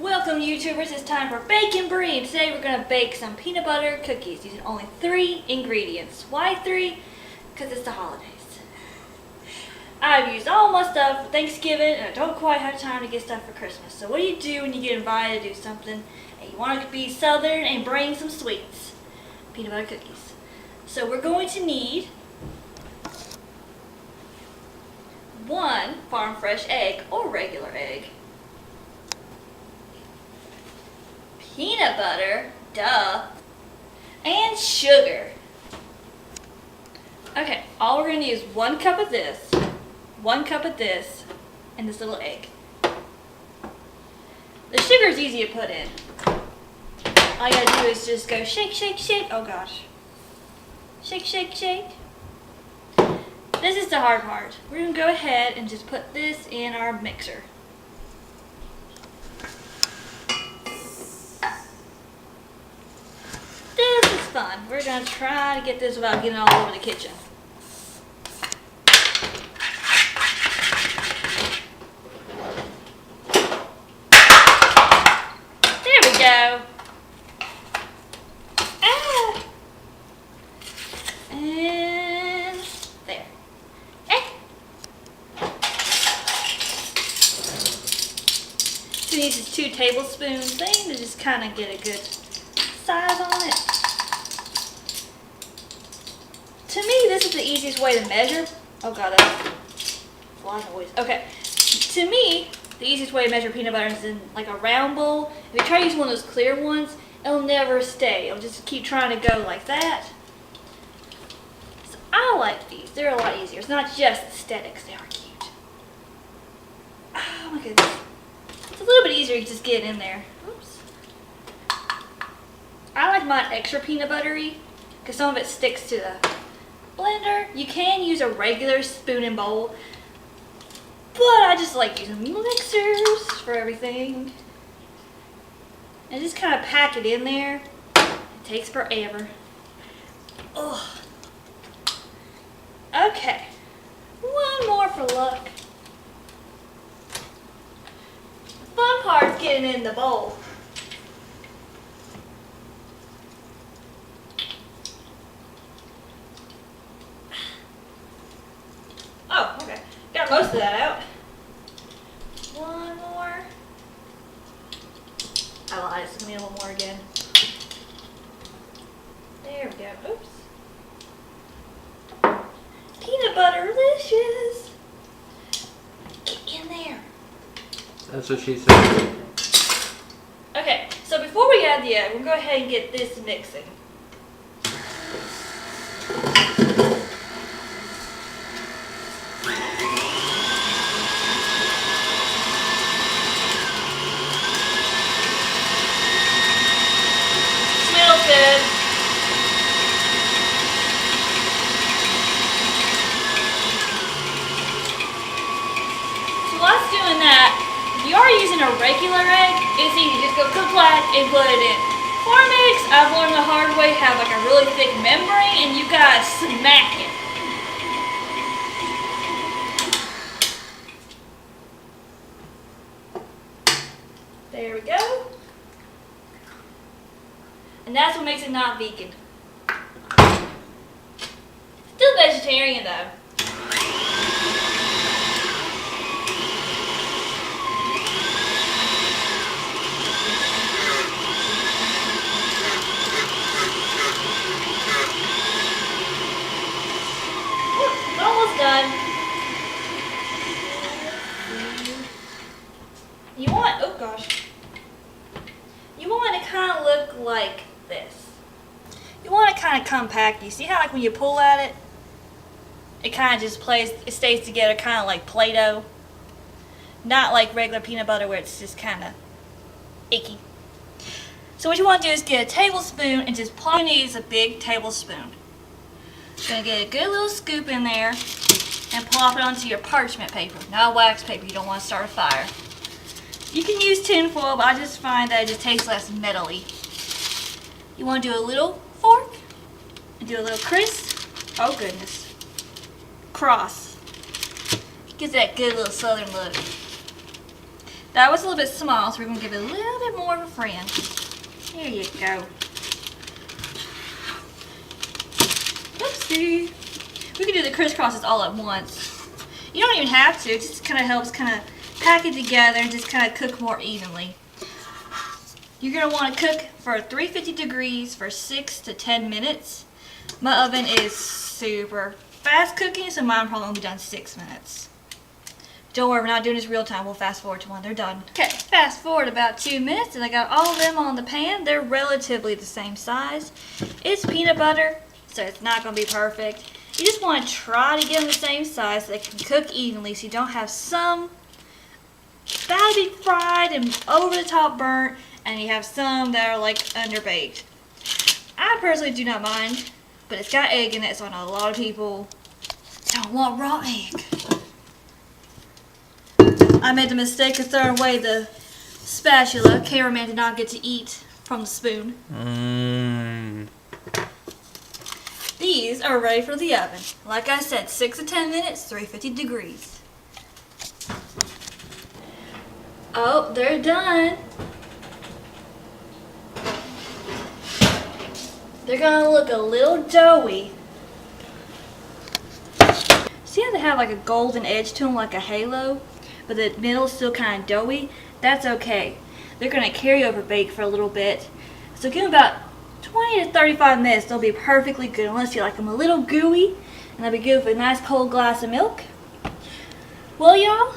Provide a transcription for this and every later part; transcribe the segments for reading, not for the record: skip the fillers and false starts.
Welcome YouTubers, it's time for Bake and Brie. Today we're going to bake some peanut butter cookies using only 3 ingredients. Why 3? Because it's the holidays. I've used all my stuff for Thanksgiving and I don't quite have time to get stuff for Christmas. So what do you do when you get invited to do something and you want to be southern and bring some sweets? Peanut butter cookies. So we're going to need 1 farm fresh egg or regular egg. Peanut butter, duh, and sugar. Okay, all we're going to use 1 cup of this, 1 cup of this, and this little egg. The sugar is easy to put in. All you gotta do is just go shake, shake, shake. Oh gosh. Shake, shake, shake. This is the hard part. We're going to go ahead and just put this in our mixer. This is fun. We're going to try to get this without getting all over the kitchen. There we go. Ah. And there. So this is 2 tablespoon thing to just kind of get a good size on it. To me, this is the easiest way to measure. Oh god, that's a lot of noise. Okay, to me, the easiest way to measure peanut butter is in like a round bowl. If you try to use one of those clear ones, it'll never stay. It'll just keep trying to go like that. So I like these. They're a lot easier. It's not just aesthetics. They are cute. Oh my goodness. It's a little bit easier to just get in there. Oops. I like mine extra peanut buttery because some of it sticks to the blender. You can use a regular spoon and bowl, but I just like using mixers for everything. And just kind of pack it in there. It takes forever. Ugh. Okay. 1 more for luck. The fun part's getting in the bowl. Oh, okay. Got most of that out. 1 more. I lied. It's going to be 1 more again. There we go. Oops. Peanut butter delicious. Get in there. That's what she said. Okay, so before we add the egg, we'll go ahead and get this mixing. Smells good. So while it's doing that, if you are using a regular egg, it's easy. Just go black and put it in. Farm eggs, I've learned the hard way, have like a really thick membrane and you gotta smack it. There we go. And that's what makes it not vegan. Still vegetarian though. Almost done. You want, oh gosh. You want it to kind of look like this. You want it kind of compact. You see how like when you pull at it, it kind of just stays together kind of like Play-Doh. Not like regular peanut butter where it's just kind of icky. So what you want to do is get a tablespoon and just plop. You need a big tablespoon. You're going to get a good little scoop in there and plop it onto your parchment paper, not wax paper. You don't want to start a fire. You can use tin foil, but I just find that it just tastes less metally. You want to do a little fork and do a little crisp. Oh goodness. Cross. Gives that good little southern look. That was a little bit small, so we're going to give it a little bit more of a friend. There you go. Oopsie. We can do the crisscrosses all at once. You don't even have to. It just kind of helps kind of pack it together and just kind of cook more evenly. You're going to want to cook for 350 degrees for 6 to 10 minutes. My oven is super fast cooking, so mine probably won't be done 6 minutes. Don't worry, we're not doing this real time. We'll fast forward to when they're done. Okay, fast forward about 2 minutes, and I got all of them on the pan. They're relatively the same size. It's peanut butter, so it's not going to be perfect. You just want to try to get them the same size so they can cook evenly, so you don't have some that'll be fried and over the top burnt, and you have some that are like underbaked. I personally do not mind, but it's got egg in it, so I know a lot of people don't want raw egg. I made the mistake of throwing away the spatula. Cameraman did not get to eat from the spoon. These are ready for the oven. Like I said, 6 to 10 minutes, 350 degrees. Oh, they're done. They're gonna look a little doughy. See how they have like a golden edge to them, like a halo? But the middle's still kind of doughy? That's okay. They're gonna carry over bake for a little bit. So give them about 20 to 35 minutes. They'll be perfectly good, unless you like them a little gooey. And they'll be good with a nice cold glass of milk. Well, y'all,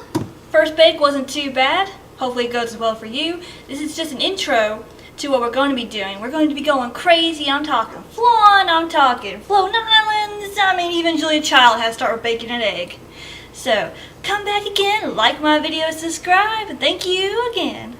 first bake wasn't too bad. Hopefully it goes well for you. This is just an intro to what we're going to be doing. We're going to be going crazy. I'm talking flan, I'm talking floating islands. I mean, even Julia Child has to start with bacon and egg. So, come back again, like my video, subscribe, and thank you again.